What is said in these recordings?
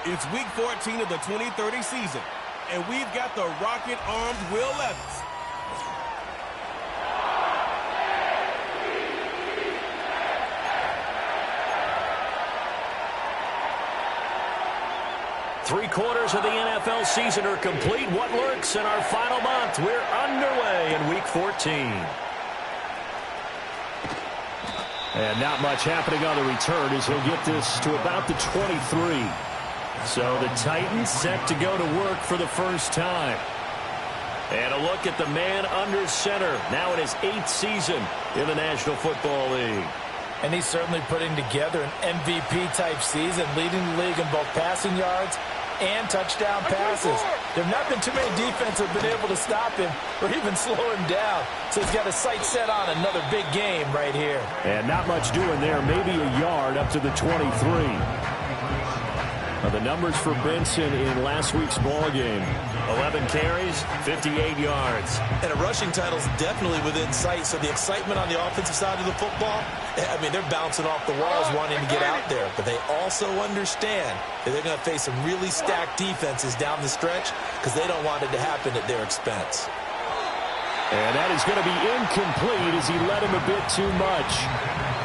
It's Week 14 of the 2030 season, and we've got the rocket-armed Will Levis. Three-quarters of the NFL season are complete. What lurks in our final month? We're underway in Week 14. And not much happening on the return as he'll get this to about the 23. So the Titans set to go to work for the first time. And a look at the man under center. Now in his 8th season in the National Football League. And he's certainly putting together an MVP-type season, leading the league in both passing yards and touchdown passes. There have not been too many defenses that have been able to stop him or even slow him down. So he's got his sights set on another big game right here. And not much doing there. Maybe a yard up to the 23. The numbers for Benson in last week's ball game. 11 carries, 58 yards. And a rushing title is definitely within sight, so the excitement on the offensive side of the football, I mean, they're bouncing off the walls wanting to get out there. But they also understand that they're going to face some really stacked defenses down the stretch because they don't want it to happen at their expense. And that is going to be incomplete as he led him a bit too much.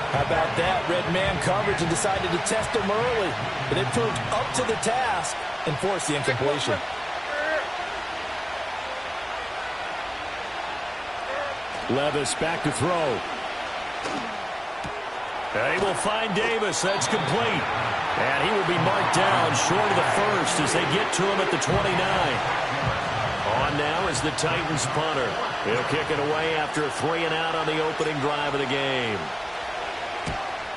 How about that? Red man coverage and decided to test him early. But it proved up to the task and forced the incompletion. Levis back to throw. They will find Davis. That's complete. And he will be marked down short of the first as they get to him at the 29. On now is the Titans punter. He'll kick it away after a 3-and-out on the opening drive of the game.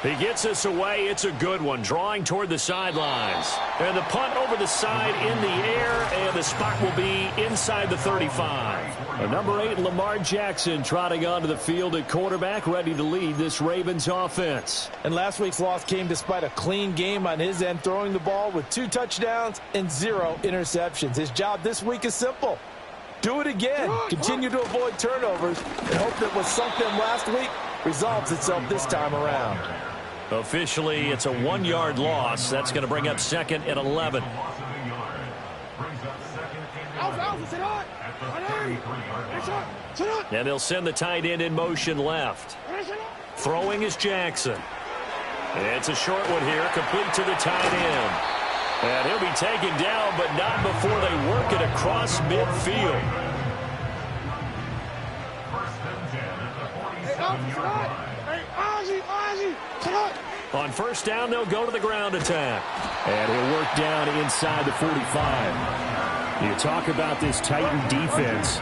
He gets us away. It's a good one. Drawing toward the sidelines. And the punt over the side in the air, and the spot will be inside the 35. Number 8, Lamar Jackson, trotting onto the field at quarterback, ready to lead this Ravens offense. And last week's loss came despite a clean game on his end, throwing the ball with 2 touchdowns and 0 interceptions. His job this week is simple. Do it again. Continue to avoid turnovers and hope that what sunk them last week resolves itself this time around. Officially, it's a 1-yard loss. That's going to bring up second and 11. And they'll send the tight end in motion left. Throwing is Jackson. It's a short one here, complete to the tight end. And he'll be taken down, but not before they work it across midfield. On first down, they'll go to the ground attack. And he'll work down inside the 45. You talk about this Titan defense.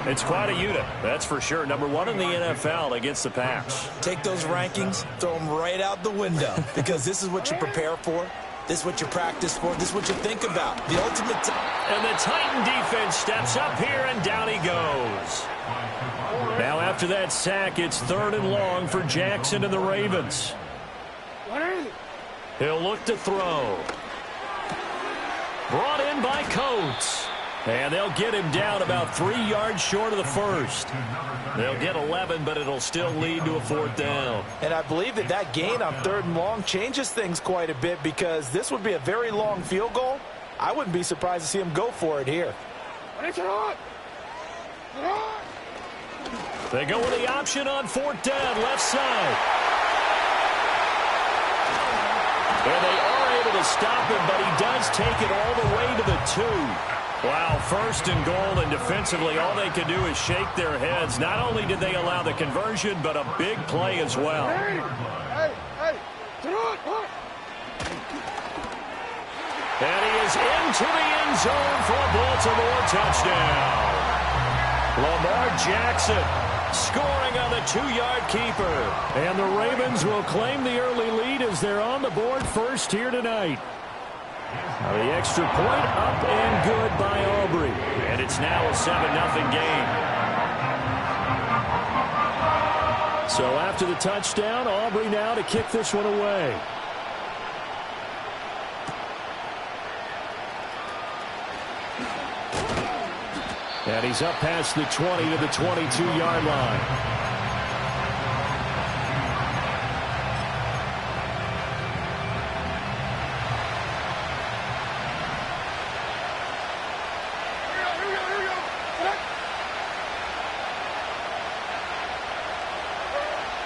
It's quite a unit, that's for sure. Number 1 in the NFL against the pass. Take those rankings, throw them right out the window, because this is what you prepare for. This is what you practice for. This is what you think about. The ultimate. And the Titan defense steps up here, and down he goes. Now after that sack, it's 3rd and long for Jackson and the Ravens. He'll look to throw. Brought in by Coates. And they'll get him down about 3 yards short of the first. They'll get 11, but it'll still lead to a 4th down. And I believe that gain on 3rd and long changes things quite a bit, because this would be a very long field goal. I wouldn't be surprised to see him go for it here. They go with the option on 4th down, left side. And they are able to stop him, but he does take it all the way to the 2. Wow, 1st and goal, and defensively all they can do is shake their heads. Not only did they allow the conversion, but a big play as well. And he is into the end zone for a Baltimore touchdown. Lamar Jackson scoring on the 2-yard keeper. And the Ravens will claim the early lead as they're on the board first here tonight. The extra point up and good by Aubrey. And it's now a 7-0 game. So after the touchdown, Aubrey now to kick this one away. And he's up past the 20 to the 22-yard line.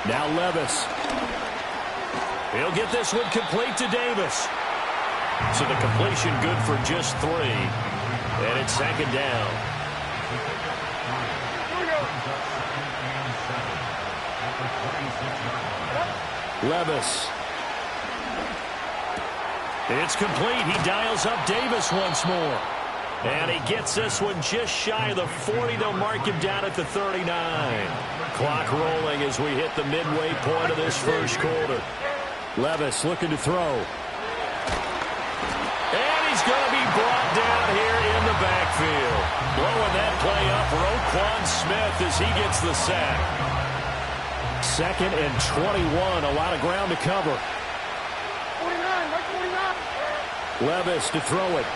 Now Levis. He'll get this one complete to Davis. So the completion good for just 3. And it's second down. Levis. It's complete. He dials up Davis once more. And he gets this one just shy of the 40. They'll mark him down at the 39. Clock rolling as we hit the midway point of this first quarter. Levis looking to throw. And he's going to be brought down here in the backfield. Blowing that play up, Roquan Smith as he gets the sack. 2nd and 21. A lot of ground to cover. 49, Mike 49. Levis to throw it.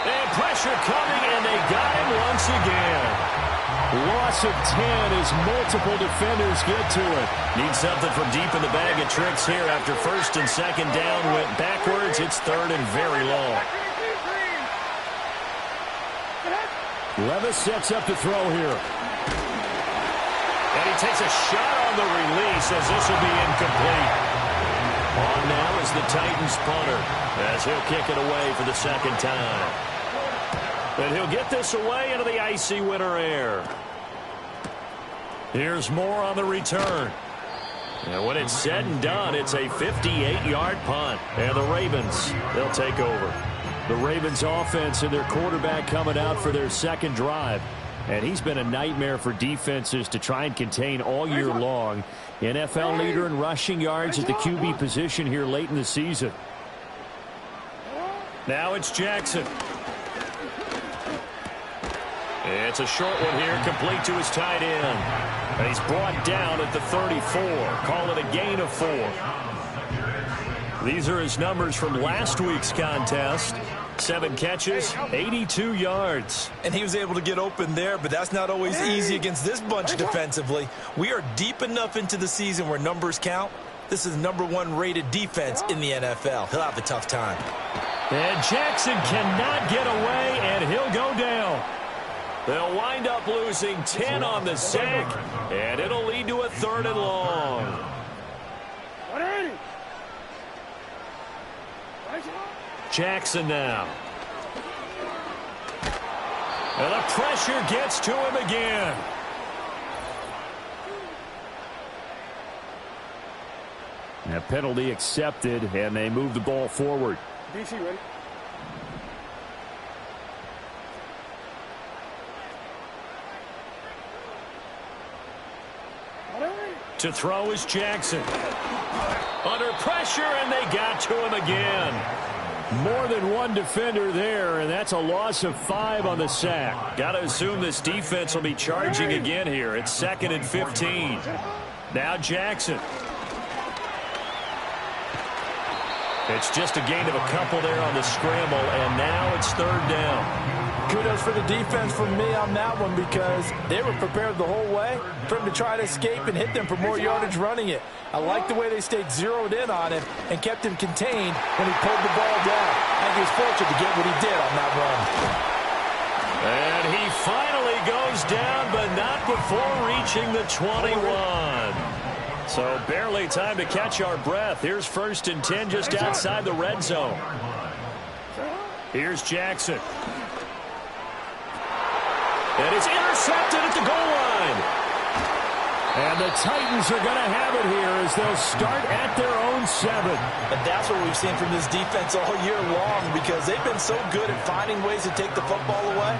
And pressure coming, and they got him once again. Loss of 10 as multiple defenders get to it. Need something from deep in the bag of tricks here after 1st and 2nd down went backwards. It's 3rd and very long. Levis sets up to throw here. And he takes a shot on the release as this will be incomplete. On now is the Titans punter as he'll kick it away for the 2nd time. And he'll get this away into the icy winter air. Here's more on the return. And when it's said and done, it's a 58-yard punt. And the Ravens, they'll take over. The Ravens offense and their quarterback coming out for their 2nd drive. And he's been a nightmare for defenses to try and contain all year long. NFL leader in rushing yards at the QB position here late in the season. Now it's Jackson. It's a short one here, complete to his tight end. And he's brought down at the 34. Call it a gain of 4. These are his numbers from last week's contest. 7 catches, 82 yards. And he was able to get open there, but that's not always easy against this bunch defensively. We are deep enough into the season where numbers count. This is the #1 rated defense in the NFL. He'll have a tough time. And Jackson cannot get away, and he'll go down. They'll wind up losing 10 on the sack, and it'll lead to a 3rd and long. 180. Jackson now. And the pressure gets to him again. A penalty accepted, and they move the ball forward. DC ready. To throw is Jackson. Under pressure, and they got to him again. More than one defender there, and that's a loss of 5 on the sack. Got to assume this defense will be charging again here. It's 2nd and 15. Now Jackson. It's just a gain of a couple there on the scramble, and now it's 3rd down. Kudos for the defense from me on that one because they were prepared the whole way for him to try to escape and hit them for more yardage running it. I like the way they stayed zeroed in on him and kept him contained when he pulled the ball down. I think he was fortunate to get what he did on that run. And he finally goes down, but not before reaching the 21. So barely time to catch our breath. Here's 1st and 10 just outside the red zone. Here's Jackson. And it's intercepted at the goal line. And the Titans are going to have it here as they'll start at their own 7. And that's what we've seen from this defense all year long because they've been so good at finding ways to take the football away.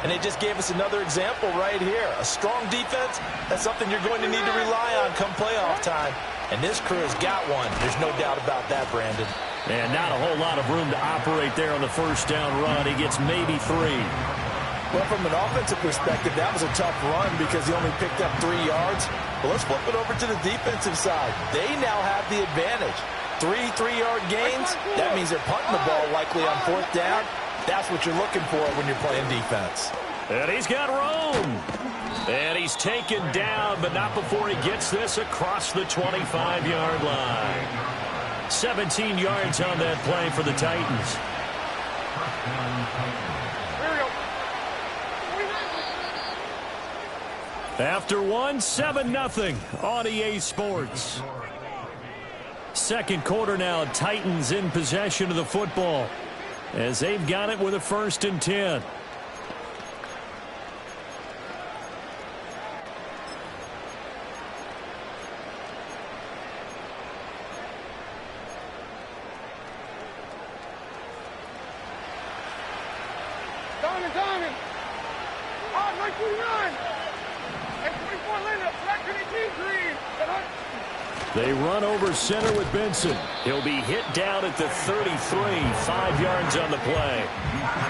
And they just gave us another example right here. A strong defense, that's something you're going to need to rely on come playoff time. And this crew has got one. There's no doubt about that, Brandon. And not a whole lot of room to operate there on the 1st down run. He gets maybe 3. Well, from an offensive perspective, that was a tough run because he only picked up 3 yards. But let's flip it over to the defensive side. They now have the advantage. 3 3-yard gains, that means they're punting the ball likely on 4th down. That's what you're looking for when you're playing defense. And he's got room. And he's taken down, but not before he gets this across the 25-yard line. 17 yards on that play for the Titans. After one, 7-0 on EA Sports. Second quarter now, Titans in possession of the football as they've got it with a 1st and 10. Diamond. Oh, 949. And 24 Linda. Black 18 green. They run over center with Benson. He'll be hit down at the 33, 5 yards on the play.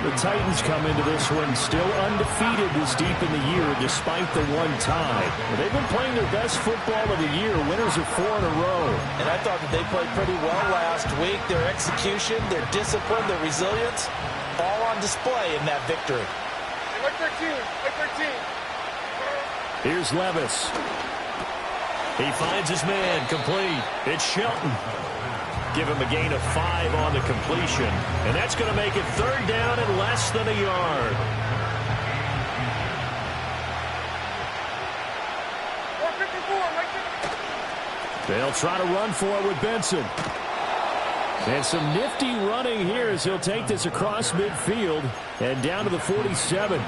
The Titans come into this one still undefeated this deep in the year despite the one tie. They've been playing their best football of the year, winners of 4 in a row. And I thought that they played pretty well last week. Their execution, their discipline, their resilience, all on display in that victory. Like 13. Here's Levis. He finds his man, complete. It's Shelton. Give him a gain of 5 on the completion. And that's going to make it 3rd down and less than a yard. 454. They'll try to run for it with Benson. And some nifty running here as he'll take this across midfield and down to the 47.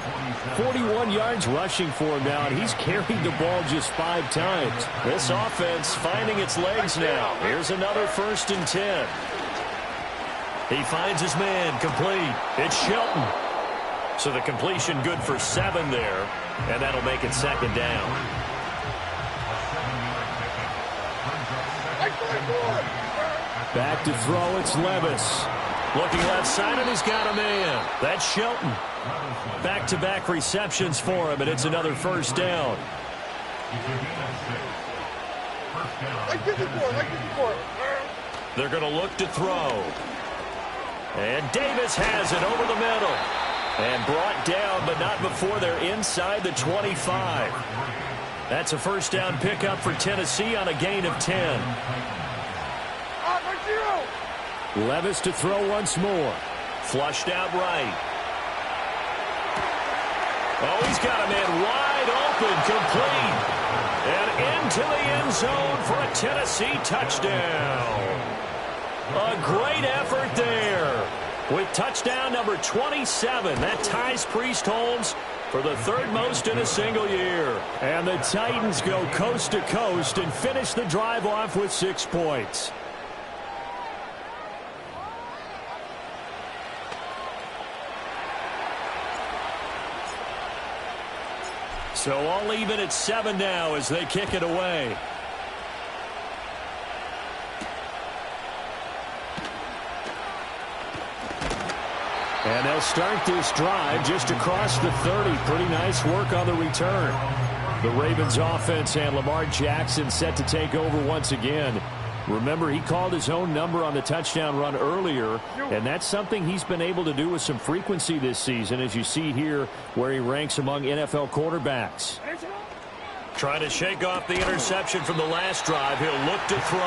41 yards rushing for him now, and he's carried the ball just 5 times. This offense finding its legs now. Here's another 1st and 10. He finds his man, complete. It's Shelton. So the completion good for 7 there, and that'll make it 2nd down. Back to throw, it's Levis. Looking left side, and he's got a man. That's Shelton. Back-to-back receptions for him, and it's another 1st down. Like 54. They're going to look to throw. And Davis has it over the middle. And brought down, but not before they're inside the 25. That's a 1st down pickup for Tennessee on a gain of 10. Levis to throw once more. Flushed out right. Oh, he's got a man wide open, complete. And into the end zone for a Tennessee touchdown. A great effort there. With touchdown number 27, that ties Priest Holmes for the 3rd most in a single year. And the Titans go coast to coast and finish the drive off with 6 points. So all even at 7 now as they kick it away. And they'll start this drive just across the 30. Pretty nice work on the return. The Ravens offense and Lamar Jackson set to take over once again. Remember, he called his own number on the touchdown run earlier, and that's something he's been able to do with some frequency this season, as you see here where he ranks among NFL quarterbacks. Trying to shake off the interception from the last drive. He'll look to throw.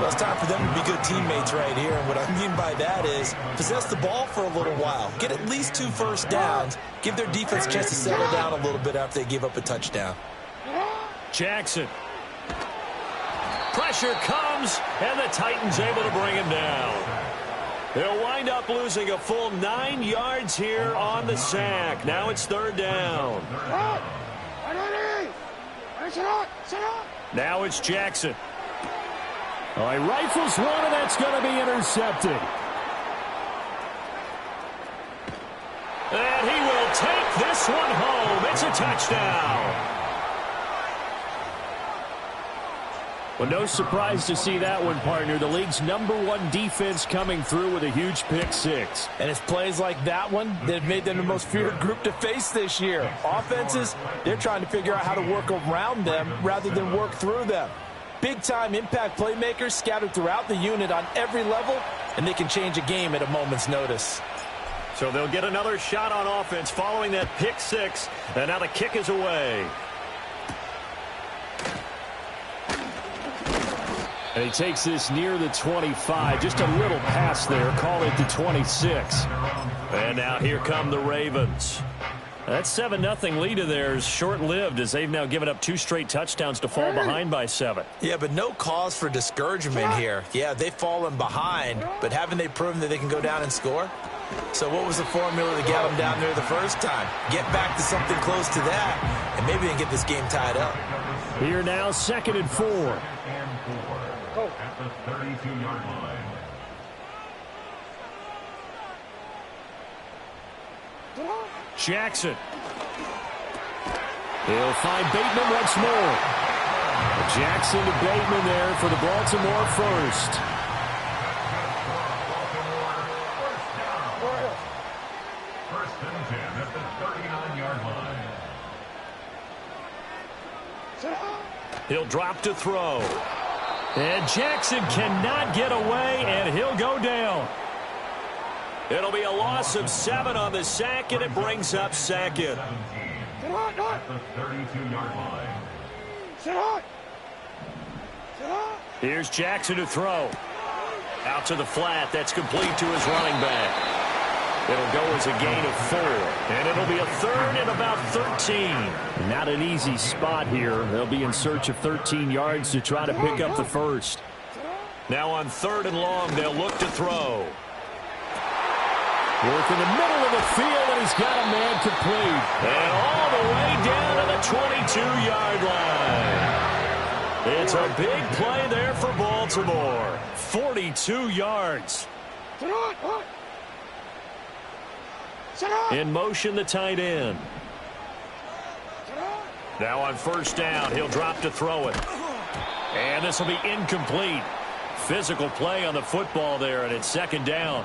Well, it's time for them to be good teammates right here, and what I mean by that is possess the ball for a little while. Get at least 2 first downs. Give their defense a chance to settle down a little bit after they give up a touchdown. Jackson. Pressure comes, and the Titans able to bring him down. They'll wind up losing a full 9 yards here on the sack. Now it's 3rd down. Now it's Jackson. Oh, he rifles one, and that's going to be intercepted. And he will take this one home. It's a touchdown. Well, no surprise to see that one, partner. The league's #1 defense coming through with a huge pick-6. And it's plays like that one that have made them the most feared group to face this year. Offenses, they're trying to figure out how to work around them rather than work through them. Big-time impact playmakers scattered throughout the unit on every level, and they can change a game at a moment's notice. So they'll get another shot on offense following that pick-6, and now the kick is away. And he takes this near the 25. Just a little pass there. Call it the 26. And now here come the Ravens. That 7-0 lead of theirs short-lived as they've now given up 2 straight touchdowns to fall behind by 7. Yeah, but no cause for discouragement here. Yeah, they've fallen behind, but haven't they proven that they can go down and score? So what was the formula to get them down there the first time? Get back to something close to that, and maybe they can get this game tied up. Here now, 2nd and 4. At the 32-yard line. Jackson. He'll find Bateman once more. Jackson to Bateman there for the Baltimore first. First and 10 at the 39-yard line. He'll drop to throw. And Jackson cannot get away, and he'll go down. It'll be a loss of 7 on the sack, and it brings up 2nd. At the 32-yard line. Here's Jackson to throw. Out to the flat. That's complete to his running back. It'll go as a gain of 4. And it'll be a 3rd and about 13. Not an easy spot here. They'll be in search of 13 yards to try to pick up the first. Now on 3rd and long, they'll look to throw. Work in the middle of the field, and he's got a man complete. And all the way down to the 22-yard line. It's a big play there for Baltimore. 42 yards. In motion, the tight end. Now on 1st down, he'll drop to throw it. And this will be incomplete. Physical play on the football there, and it's 2nd down.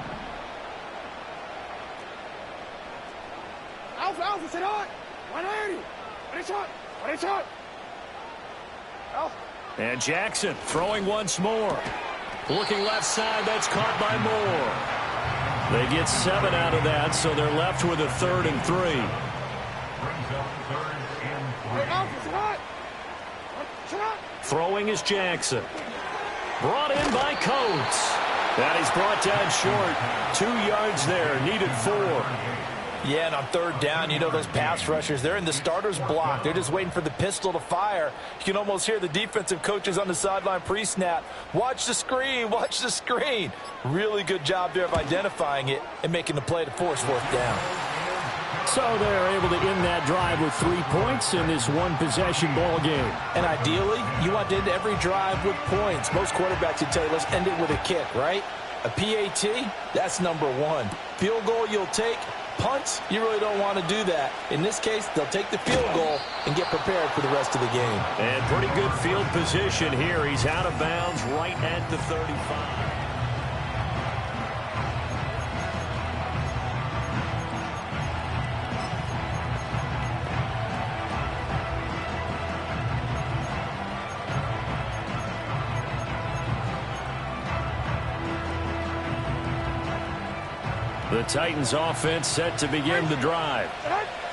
Alpha, sit on. 180. What a shot. And Jackson throwing once more. Looking left side, that's caught by Moore. They get 7 out of that, so they're left with a 3rd and 3. Brings up 3rd and 3. Throwing is Jackson. Brought in by Coates. And he's brought down short. 2 yards there, needed 4. Yeah, and on 3rd down, you know those pass rushers, they're in the starter's block. They're just waiting for the pistol to fire. You can almost hear the defensive coaches on the sideline pre-snap. Watch the screen, watch the screen. Really good job there of identifying it and making the play to force 4th down. So they're able to end that drive with 3 points in this one-possession ball game. And ideally, you want to end every drive with points. Most quarterbacks would tell you, let's end it with a kick, right? A PAT, that's number 1. Field goal you'll take. Punts, you really don't want to do that. In this case, they'll take the field goal and get prepared for the rest of the game. And pretty good field position here. He's out of bounds right at the 35. The Titans offense set to begin the drive.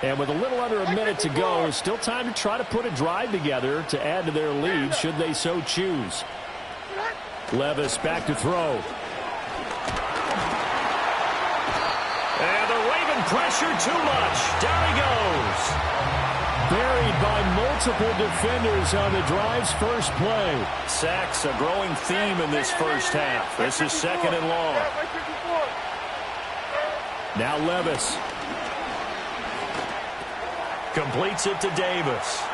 And with a little under a minute to go, still time to try to put a drive together to add to their lead should they so choose. Levis back to throw. And they're waving pressure too much. Down he goes. Buried by multiple defenders on the drive's first play. Sacks, a growing theme in this first half. This is 2nd and long. Now Levis. Completes it to Davis.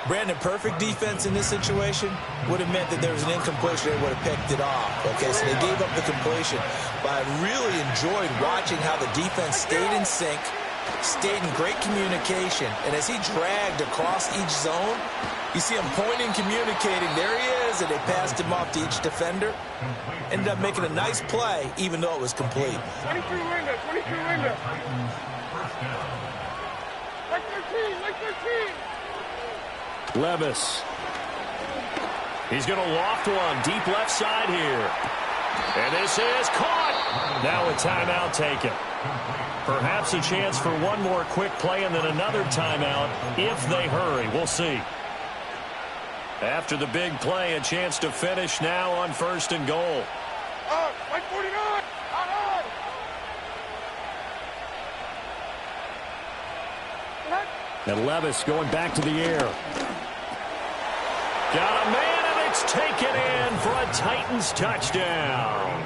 Brandon, perfect defense in this situation would have meant that there was an incompletion. They would have picked it off. Okay, so they gave up the completion. But I really enjoyed watching how the defense stayed in sync, stayed in great communication. And as he dragged across each zone, you see him pointing, communicating. There he is, and they passed him off to each defender. Ended up making a nice play, even though it was complete. 23 window. Like 13. Levis. He's going to loft one deep left side here. And this is caught. Now a timeout taken. Perhaps a chance for one more quick play and then another timeout if they hurry. We'll see. After the big play, a chance to finish now on 1st and goal. Like 49. And Levis going back to the air. Got a man, and it's taken in for a Titans touchdown.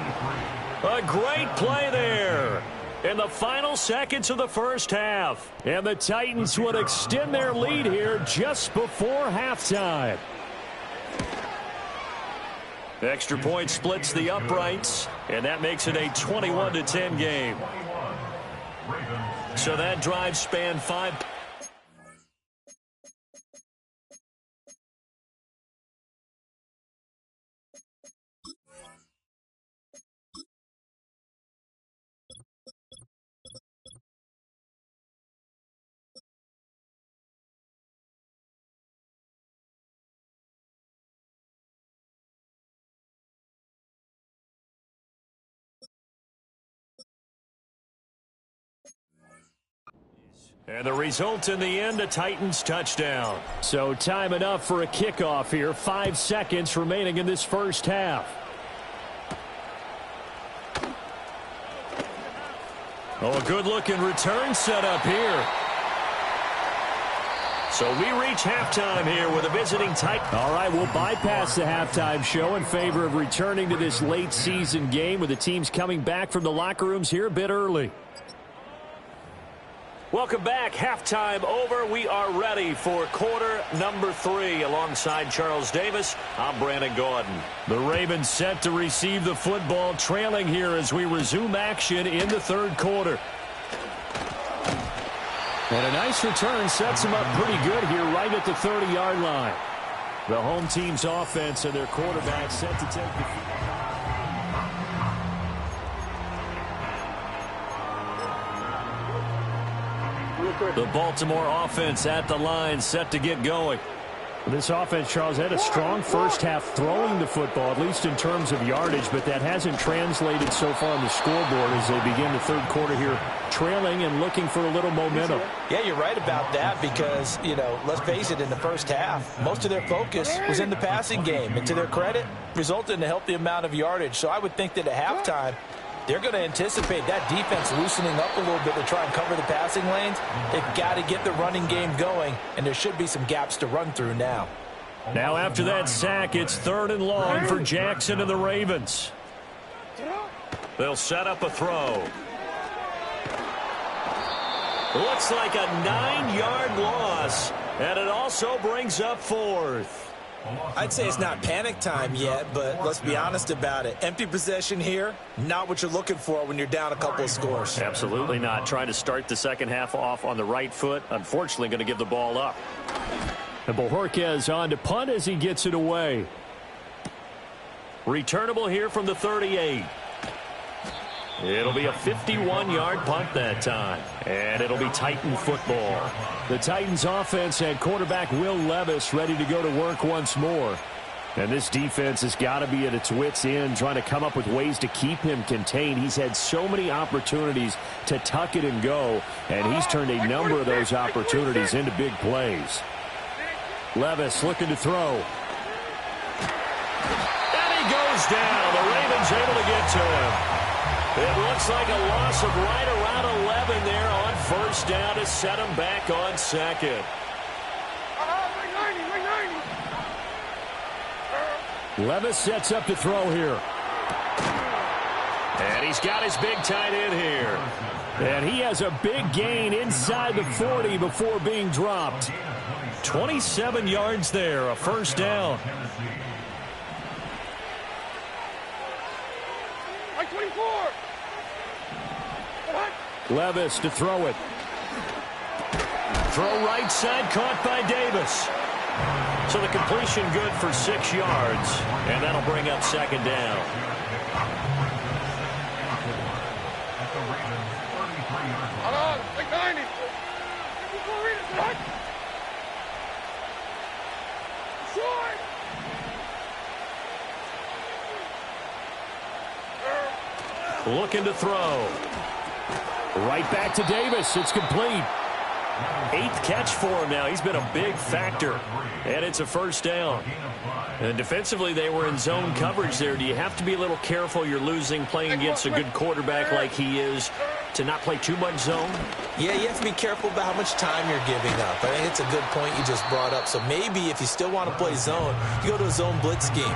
A great play there in the final seconds of the first half. And the Titans would extend their lead here just before halftime. The extra point splits the uprights, and that makes it a 21-10 game. So that drive spanned 5. And the result in the end, a Titans touchdown. So time enough for a kickoff here. 5 seconds remaining in this first half. Oh, a good-looking return set up here. So we reach halftime here with a visiting Titan. All right, we'll bypass the halftime show in favor of returning to this late-season game with the teams coming back from the locker rooms here a bit early. Welcome back. Halftime over. We are ready for quarter number 3. Alongside Charles Davis, I'm Brandon Gordon. The Ravens set to receive the football, trailing here as we resume action in the third quarter. And a nice return sets them up pretty good here right at the 30-yard line. The home team's offense and their quarterback set to take the field. The Baltimore offense at the line, set to get going. This offense, Charles, had a strong first half throwing the football, at least in terms of yardage, but that hasn't translated so far on the scoreboard as they begin the third quarter here, trailing and looking for a little momentum. Yeah, you're right about that because, let's face it, in the first half, most of their focus was in the passing game. And to their credit, resulted in a healthy amount of yardage. So I would think that at halftime, they're going to anticipate that defense loosening up a little bit to try and cover the passing lanes. They've got to get the running game going, and there should be some gaps to run through now. Now after that sack, it's 3rd and long for Jackson and the Ravens. They'll set up a throw. Looks like a 9-yard loss, and it also brings up 4th. I'd say it's not panic time yet, but let's be honest about it. Empty possession here, not what you're looking for when you're down a couple of scores. Absolutely not. Trying to start the second half off on the right foot. Unfortunately, going to give the ball up. And Bojorquez on to punt as he gets it away. Returnable here from the 38. It'll be a 51-yard punt that time. And it'll be Titan football. The Titans offense had quarterback Will Levis ready to go to work once more. And this defense has got to be at its wits' end, trying to come up with ways to keep him contained. He's had so many opportunities to tuck it and go, and he's turned a number of those opportunities into big plays. Levis looking to throw. And he goes down. The Ravens able to get to him. It looks like a loss of right around 11 there on first down to set him back on second. Levis sets up to throw here. And he's got his big tight end here. And he has a big gain inside the 40 before being dropped. 27 yards there, a first down. Levis to throw it. Throw right side, caught by Davis. So the completion good for 6 yards, and that'll bring up second down. Looking to throw. Right back to Davis. It's complete. 8th catch for him now. He's been a big factor. And it's a first down. And defensively, they were in zone coverage there. Do you have to be a little careful? You're losing playing against a good quarterback like he is. to not play too much zone? Yeah, you have to be careful about how much time you're giving up. I think it's a good point you just brought up. So maybe if you still want to play zone, you go to a zone blitz scheme.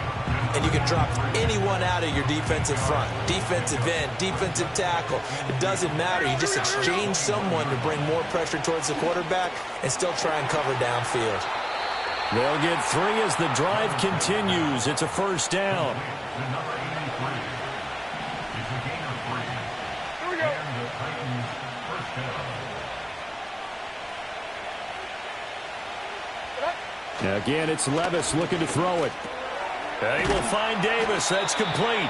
And you can drop anyone out of your defensive front. Defensive end, defensive tackle. It doesn't matter. You just exchange someone to bring more pressure towards the quarterback and still try and cover downfield. They'll get 3 as the drive continues. It's a first down. The number 83. It's a gain of 3. Here we go. And the Titans first down. Again, it's Levis looking to throw it. He will find Davis. That's complete.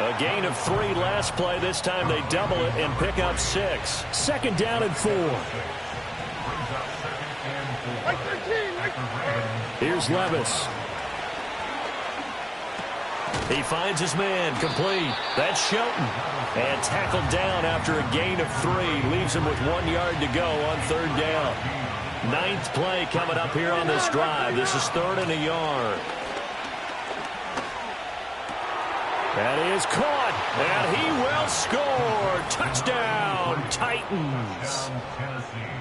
A gain of 3 last play. This time they double it and pick up 6. Second down and 4. Like 13, like... Here's Levis. He finds his man. Complete. That's Shelton. And tackled down after a gain of 3. Leaves him with 1 yard to go on third down. 9th play coming up here on this drive. This is 3rd and a yard. That is caught, and he will score. Touchdown, Titans.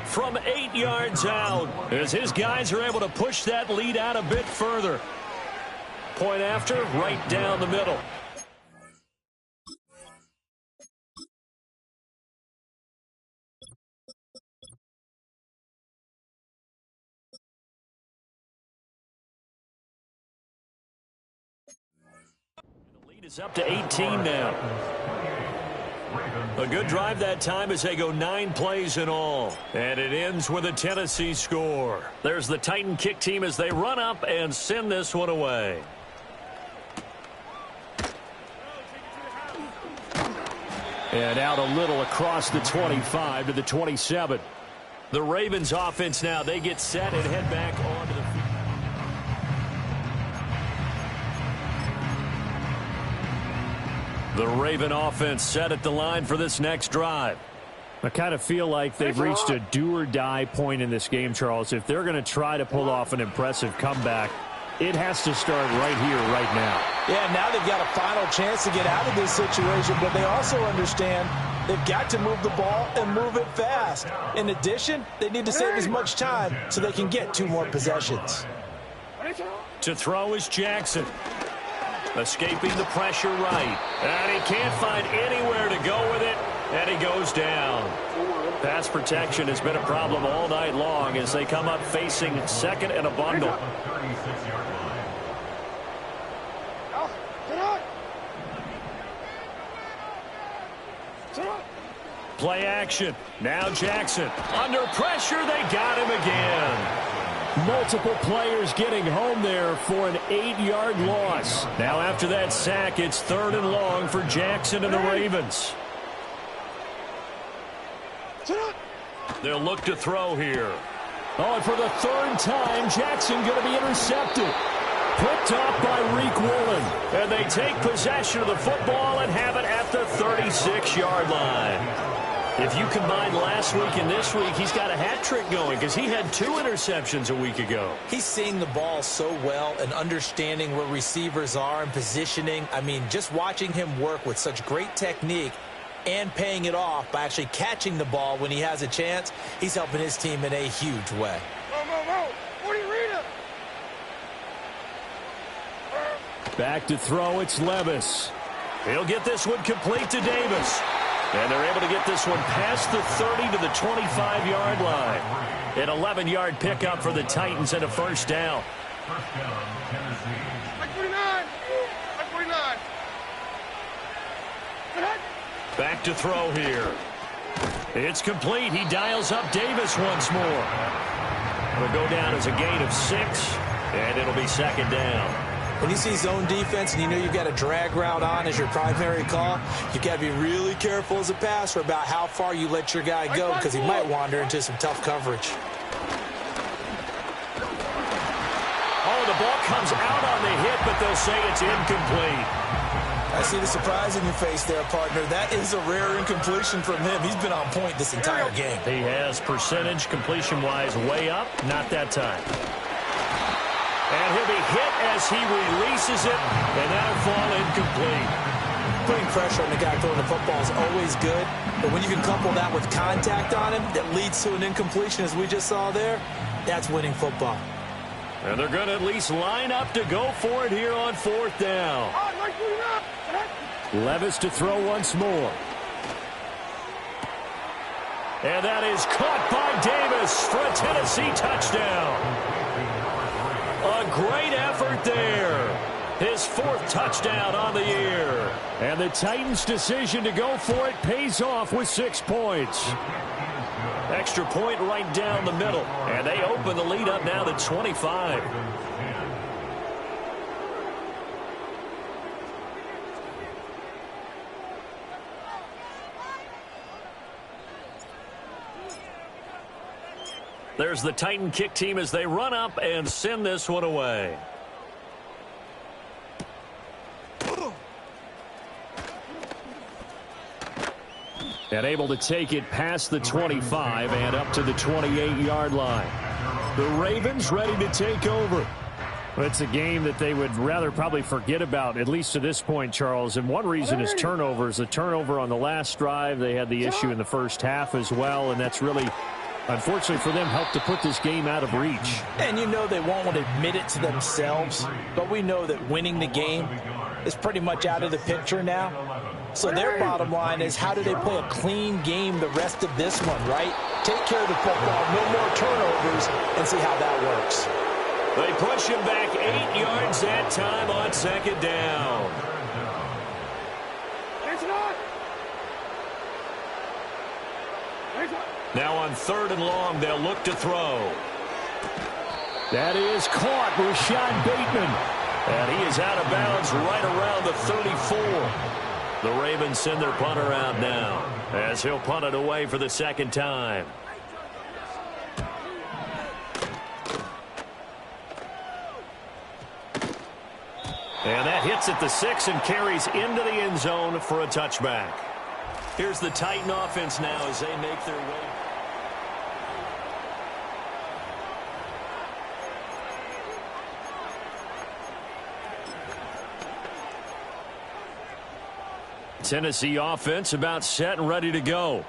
From 8 yards out, as his guys are able to push that lead out a bit further. Point after, right down the middle. It's up to 18 now. A good drive that time as they go 9 plays in all. And it ends with a Tennessee score. There's the Titan kick team as they run up and send this one away. And out a little across the 25 to the 27. The Ravens offense now, they get set and head back onto the field. The Raven offense set at the line for this next drive. I kind of feel like they've reached a do-or-die point in this game, Charles. If they're going to try to pull off an impressive comeback, it has to start right here, right now. Yeah, now they've got a final chance to get out of this situation, but they also understand they've got to move the ball and move it fast. In addition, they need to save as much time so they can get 2 more possessions. To throw is Jackson. Escaping the pressure right. And he can't find anywhere to go with it. And he goes down. Pass protection has been a problem all night long as they come up facing 2nd and a bundle. Play action. Now Jackson. Under pressure, they got him again. Multiple players getting home there for an 8-yard loss. Now after that sack, it's 3rd and long for Jackson and the Ravens. They'll look to throw here. Oh, and for the 3rd time, Jackson going to be intercepted. Picked off by Reek Woolen. And they take possession of the football and have it at the 36-yard line. If you combine last week and this week, he's got a hat trick going because he had 2 interceptions a week ago. He's seeing the ball so well and understanding where receivers are and positioning. I mean, just watching him work with such great technique and paying it off by actually catching the ball when he has a chance, he's helping his team in a huge way. Back to throw, it's Levis. He'll get this one complete to Davis. And they're able to get this one past the 30 to the 25-yard line. An 11-yard pickup for the Titans and a first down. First down, Tennessee. Like 49. Like 49. Back to throw here. It's complete. He dials up Davis once more. It'll go down as a gain of 6, and it'll be 2nd down. When you see zone defense and you know you've got a drag route on as your primary call, you've got to be really careful as a passer about how far you let your guy go because he might wander into some tough coverage. Oh, the ball comes out on the hit, but they'll say it's incomplete. I see the surprise in your face there, partner. That is a rare incompletion from him. He's been on point this entire game. He has percentage completion-wise way up, not that time. And he'll be hit as he releases it, and that'll fall incomplete. putting pressure on the guy throwing the football is always good, but when you can couple that with contact on him that leads to an incompletion, as we just saw there, that's winning football. And they're going to at least line up to go for it here on 4th down. Levis to throw once more. And that is caught by Davis for a Tennessee touchdown. A great effort there. His 4th touchdown on the year. And the Titans' decision to go for it pays off with 6 points. Extra point right down the middle. And they open the lead up now to 25. There's the Titan kick team as they run up and send this one away. And able to take it past the 25 and up to the 28-yard line. The Ravens ready to take over. It's a game that they would rather probably forget about, at least to this point, Charles. And one reason is turnovers. A turnover on the last drive. They had the issue in the first half as well, and that's really, unfortunately for them, helped to put this game out of reach. And you know they won't admit it to themselves, but we know that winning the game is pretty much out of the picture now. So their bottom line is, how do they play a clean game the rest of this one, right? Take care of the football, no more turnovers, and see how that works. They push him back 8 yards that time on 2nd down. Now on 3rd and long, they'll look to throw. That is caught, Rashad Bateman. And he is out of bounds right around the 34. The Ravens send their punter out now as he'll punt it away for the 2nd time. And that hits at the 6 and carries into the end zone for a touchback. Here's the Titan offense now as they make their way. Tennessee offense about set and ready to go.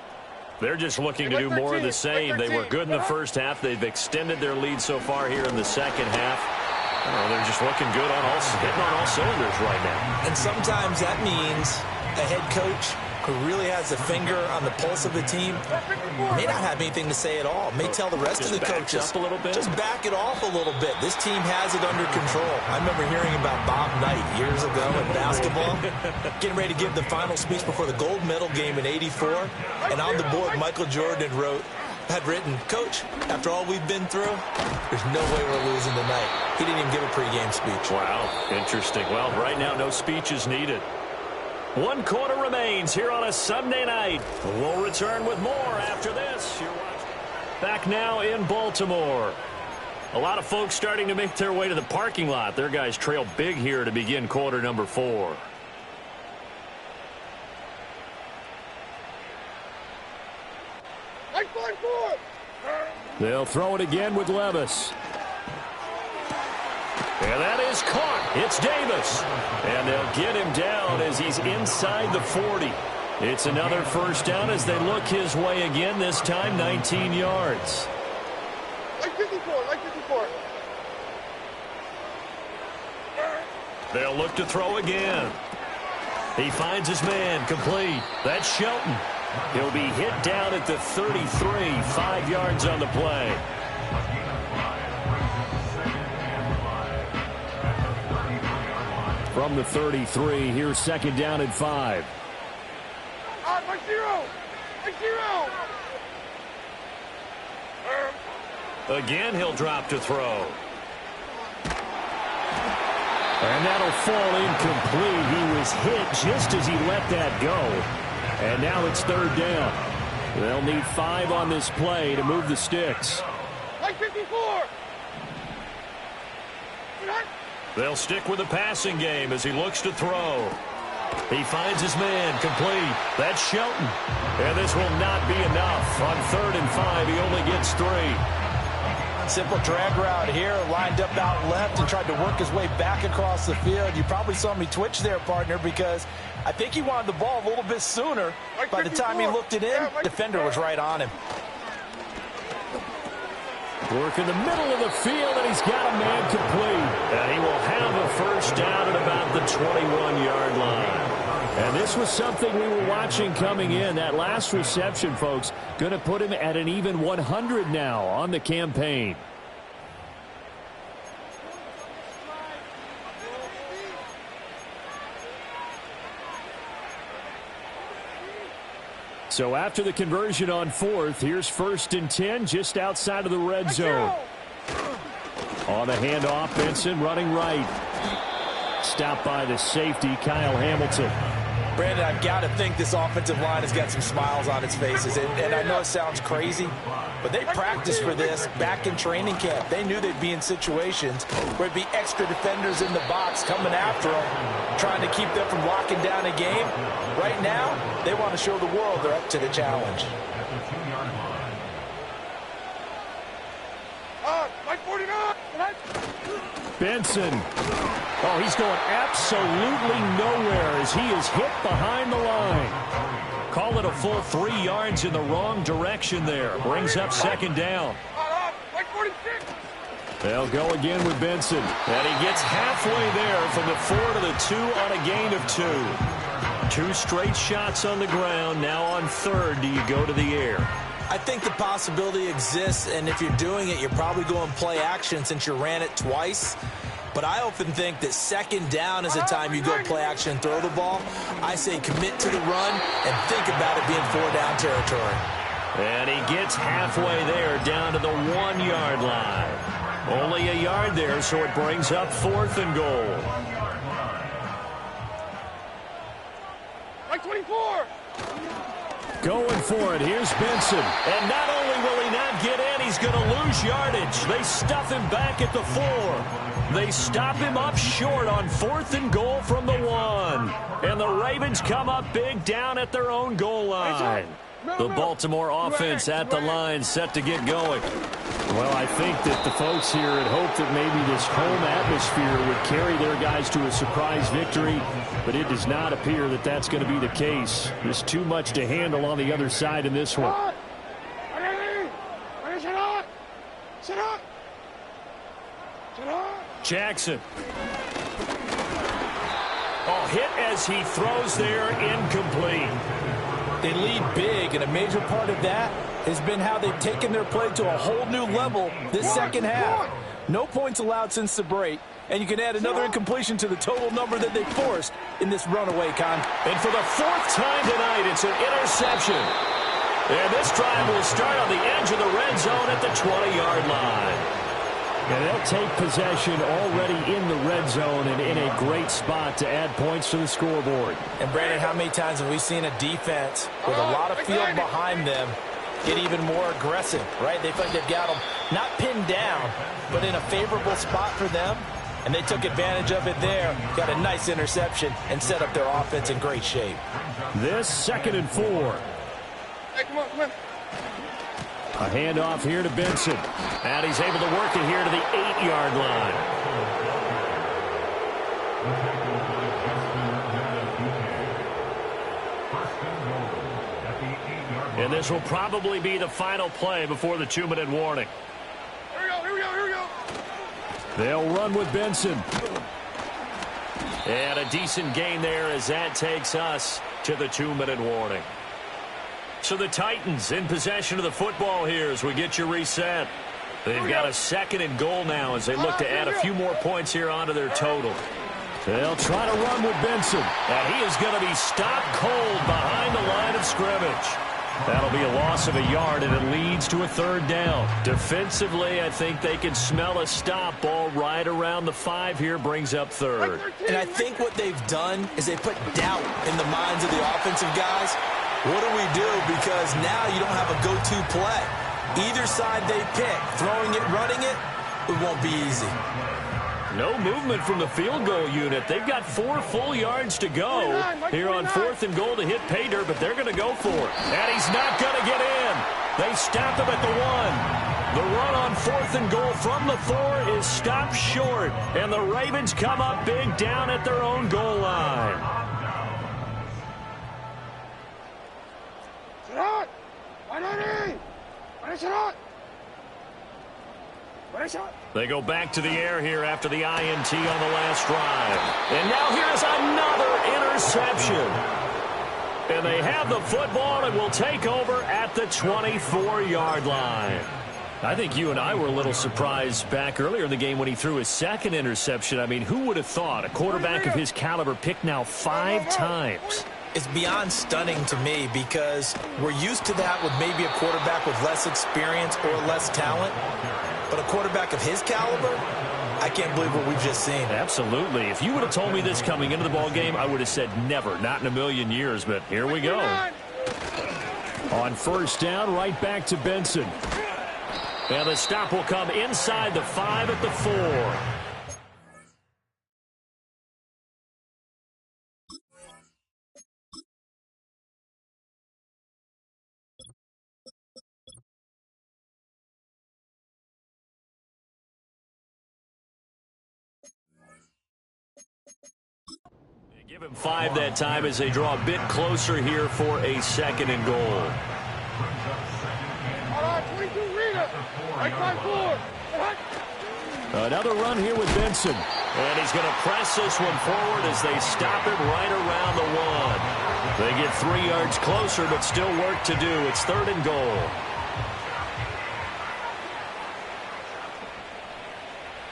They're just looking to do more of the same. They were good in the first half. They've extended their lead so far here in the second half. Oh, they're just looking good on hitting on all cylinders right now. And sometimes that means a head coach who really has a finger on the pulse of the team may not have anything to say at all. May tell the rest of the coaches, up a little bit. Just back it off a little bit. This team has it under control. I remember hearing about Bob Knight years ago in basketball, getting ready to give the final speech before the gold medal game in '84. And on the board, Michael Jordan had written, "Coach, after all we've been through, there's no way we're losing tonight." He didn't even give a pregame speech. Wow, interesting. Well, right now, no speech is needed. 1 quarter remains here on a Sunday night. We'll return with more after this. You're watching. Back now in Baltimore. A lot of folks starting to make their way to the parking lot. Their guys trail big here to begin quarter number 4. They'll throw it again with Levis. And that is caught. It's Davis. And they'll get him down as he's inside the 40. It's another first down as they look his way again, this time 19 yards. Like 54. They'll look to throw again. He finds his man, complete. That's Shelton. He'll be hit down at the 33, 5 yards on the play. From the 33, here's 2nd down and 5. Again, he'll drop to throw. And that'll fall incomplete. He was hit just as he let that go. And now it's 3rd down. They'll need 5 on this play to move the sticks. Like 54. They'll stick with the passing game as he looks to throw. He finds his man, complete. That's Shelton. And this will not be enough. On 3rd and 5, he only gets 3. Simple drag route here, lined up out left and tried to work his way back across the field. You probably saw me twitch there, partner, because I think he wanted the ball a little bit sooner. By the time he looked it in, defender was right on him. Work in the middle of the field, and he's got a man complete. And he will have a first down at about the 21-yard line. And this was something we were watching coming in. That last reception, folks, going to put him at an even 100 now on the campaign. So after the conversion on 4th, here's 1st and 10 just outside of the red zone. On the handoff, Benson running right. Stopped by the safety, Kyle Hamilton. Brandon, I've got to think this offensive line has got some smiles on its faces. And I know it sounds crazy, but they practiced for this back in training camp. They knew they'd be in situations where it'd be extra defenders in the box coming after them, trying to keep them from locking down a game. Right now, they want to show the world they're up to the challenge. Mike 49! Benson. Oh, he's going absolutely nowhere as he is hit behind the line. Call it a full 3 yards in the wrong direction there. Brings up 2nd down. Mike 46! They'll go again with Benson. And he gets halfway there from the 4 to the 2 on a gain of 2. 2 straight shots on the ground. Now on 3rd, do you go to the air? I think the possibility exists, and if you're doing it, you're probably going play action since you ran it twice. But I often think that 2nd down is the time you go play action and throw the ball. I say commit to the run and think about it being 4-down territory. And he gets halfway there down to the 1-yard line. Only a yard there, so it brings up 4th and goal. Mike 24! Going for it. Here's Benson. And not only will he not get in, he's going to lose yardage. They stuff him back at the 4. They stop him up short on 4th and goal from the 1. And the Ravens come up big down at their own goal line. The Baltimore offense at the line set to get going. Well, I think that the folks here had hoped that maybe this home atmosphere would carry their guys to a surprise victory, but it does not appear that that's going to be the case. There's too much to handle on the other side in this one. Jackson. Oh, hit as he throws there, incomplete. They lead big, and a major part of that has been how they've taken their play to a whole new level this second half. No points allowed since the break, and you can add another incompletion to the total number that they forced in this runaway, Con. And for the 4th time tonight, it's an interception. And this drive will start on the edge of the red zone at the 20-yard line. And they'll take possession already in the red zone and in a great spot to add points to the scoreboard. And, Brandon, how many times have we seen a defense with a lot of field behind them get even more aggressive, right? They feel like they've got them not pinned down, but in a favorable spot for them, and they took advantage of it there, got a nice interception, and set up their offense in great shape. This 2nd and 4. Hey, come on. A handoff here to Benson. And he's able to work it here to the 8-yard line. And this will probably be the final play before the 2-minute warning. Here we go. They'll run with Benson. And a decent gain there as that takes us to the 2-minute warning. So the Titans in possession of the football here as we get you reset. They've got a 2nd and goal now as they look to add a few more points here onto their total. They'll try to run with Benson. And he is going to be stopped cold behind the line of scrimmage. That'll be a loss of a yard, and it leads to a 3rd down. Defensively, I think they can smell a stop ball right around the 5 here, brings up 3rd. And I think what they've done is they put doubt in the minds of the offensive guys. What do we do? Because now you don't have a go-to play. Either side they pick, throwing it, running it, it won't be easy. No movement from the field goal unit. They've got 4 full yards to go here on 4th and goal to hit pay dirt, but they're going to go for it. And he's not going to get in. They stop him at the 1. The run on 4th and goal from the 4 is stopped short. And the Ravens come up big down at their own goal line. Shot! 180! Shot! Shot! They go back to the air here after the INT on the last drive. And now here's another interception. And they have the football and will take over at the 24-yard line. I think you and I were a little surprised back earlier in the game when he threw his second interception. I mean, who would have thought a quarterback of his caliber picked now 5 times? It's beyond stunning to me because we're used to that with maybe a quarterback with less experience or less talent. But a quarterback of his caliber, I can't believe what we've just seen. Absolutely. If you would have told me this coming into the ball game, I would have said never, not in a million years. But here we go. On first down, right back to Benson. And the stop will come inside the 5 at the 4. Give him 5 that time as they draw a bit closer here for a 2nd and goal. All right, 22, read it. Right by 4. Another run here with Benson. And he's going to press this one forward as they stop him right around the 1. They get 3 yards closer, but still work to do. It's 3rd and goal.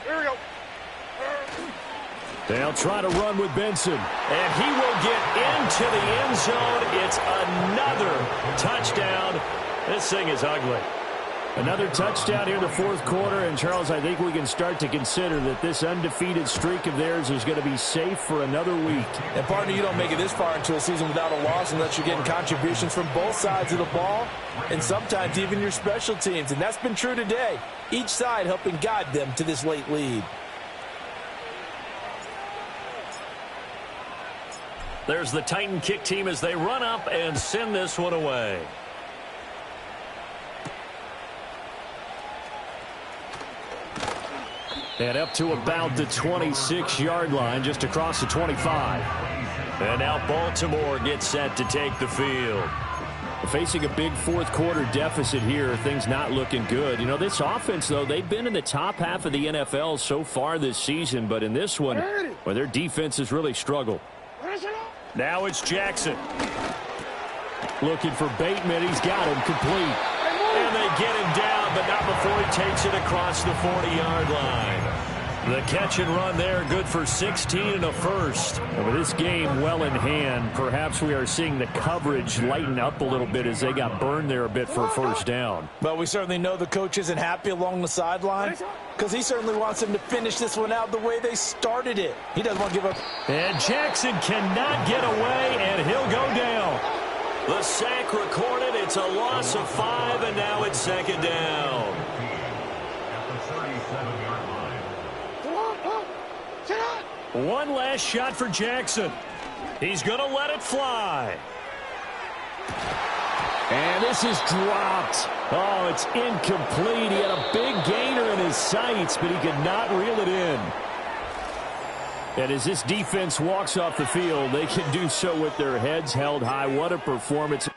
Here we go. They'll try to run with Benson. And he will get into the end zone. It's another touchdown. This thing is ugly. Another touchdown here in the 4th quarter. And, Charles, I think we can start to consider that this undefeated streak of theirs is going to be safe for another week. And, partner, you don't make it this far into a season without a loss unless you're getting contributions from both sides of the ball and sometimes even your special teams. And that's been true today. Each side helping guide them to this late lead. There's the Titan kick team as they run up and send this one away. And up to about the 26-yard line, just across the 25. And now Baltimore gets set to take the field. Facing a big 4th quarter deficit here, things not looking good. You know, this offense, though, they've been in the top half of the NFL so far this season, but in this one, well, their defense has really struggled. Now it's Jackson. Looking for Bateman. He's got him complete. And they get him down, but not before he takes it across the 40-yard line. The catch and run there, good for 16 and a first. And with this game well in hand, perhaps we are seeing the coverage lighten up a little bit as they got burned there a bit for a first down. But we certainly know the coach isn't happy along the sideline because he certainly wants them to finish this one out the way they started it. He doesn't want to give up. And Jackson cannot get away, and he'll go down. The sack recorded. It's a loss of 5, and now it's 2nd down. One last shot for Jackson. He's going to let it fly. And this is dropped. Oh, it's incomplete. He had a big gainer in his sights, but he could not reel it in. And as this defense walks off the field, they can do so with their heads held high. What a performance.